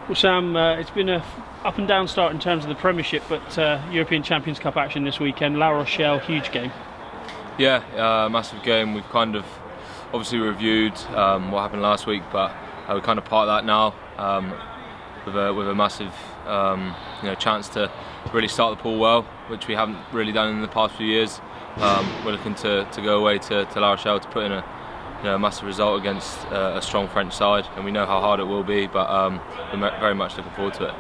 Well, Sam, it's been a up and down start in terms of the Premiership, but European Champions Cup action this weekend. La Rochelle, huge game. Yeah, massive game. We've kind of obviously reviewed what happened last week, but we kind of part that now with a massive chance to really start the pool well, which we haven't really done in the past few years. We're looking to go away to La Rochelle to put in a massive result against a strong French side, and we know how hard it will be, but we're very much looking forward to it.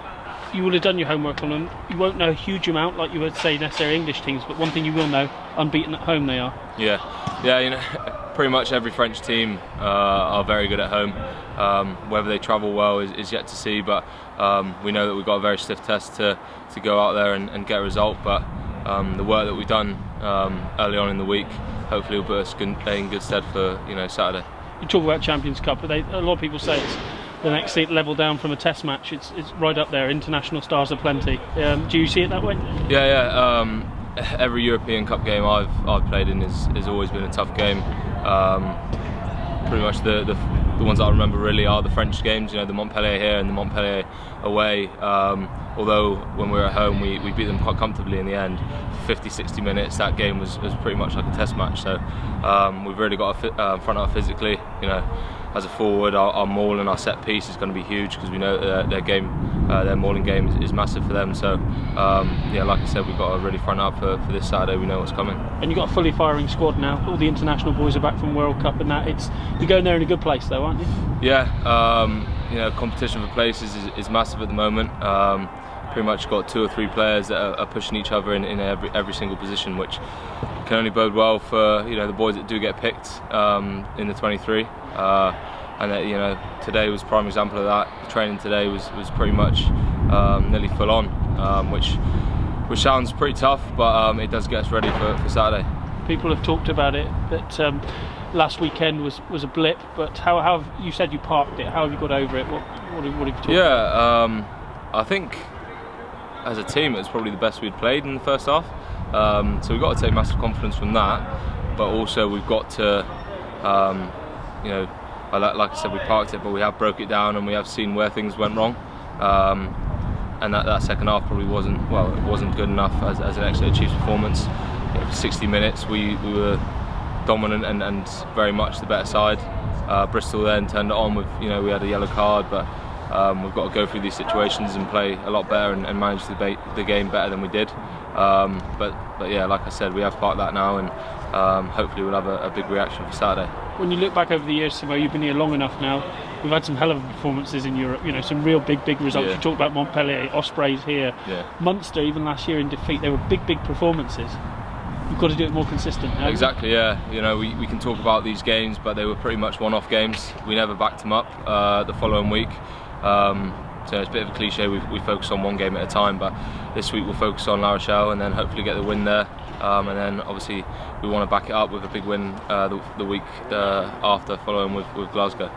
You will have done your homework on them. You won't know a huge amount like you would say necessarily English teams, but one thing you will know, unbeaten at home they are. Yeah, pretty much every French team are very good at home. Whether they travel well is yet to see, but we know that we've got a very stiff test to go out there and get a result, but the work that we've done early on in the week hopefully will put us in good stead for Saturday. You talk about Champions Cup, but a lot of people say it's the next level down from a test match. It's right up there. International stars are plenty. Do you see it that way? Yeah. Every European Cup game I've played in has always been a tough game. Pretty much the ones that I remember really are the French games. The Montpellier here and the Montpellier away. Although when we were at home we beat them quite comfortably in the end. 50-60 minutes, that game was pretty much like a test match. So we've really got to front up physically. As a forward, our maul and our set piece is going to be huge because we know that their mauling game is massive for them. So like I said, we've got to really front up for this Saturday. We know what's coming. And you've got a fully firing squad now. All the international boys are back from World Cup, and that you're going there in a good place, though, aren't you? Yeah. Competition for places is massive at the moment. Pretty much got 2 or 3 players that are pushing each other in every single position, which can only bode well for the boys that do get picked in the 23. And today was a prime example of that. The training today was pretty much nearly full on, which sounds pretty tough, but it does get us ready for Saturday. People have talked about it that last weekend was a blip, but how have you said you parked it? How have you got over it? What have you talked about? I think as a team it was probably the best we'd played in the first half. So we've got to take massive confidence from that, but also we've got to like I said, we parked it, but we have broke it down and we have seen where things went wrong. And that second half probably wasn't good enough as an Exeter Chiefs performance. For 60 minutes we were dominant and very much the better side. Bristol then turned it on with we had a yellow card, but we've got to go through these situations and play a lot better and manage the game better than we did. But yeah, like I said, we have parked that now, and hopefully we'll have a big reaction for Saturday. When you look back over the years, Simo, you've been here long enough now. We've had some hell of performances in Europe. Some real big results. Yeah. You talked about Montpellier, Ospreys here, yeah. Munster even last year in defeat. They were big performances. You've got to do it more consistent. Exactly, yeah. We can talk about these games, but they were pretty much one-off games. We never backed them up the following week. So it's a bit of a cliche, we focus on one game at a time, but this week we'll focus on La Rochelle and then hopefully get the win there. And then obviously we want to back it up with a big win the week after, following with Glasgow.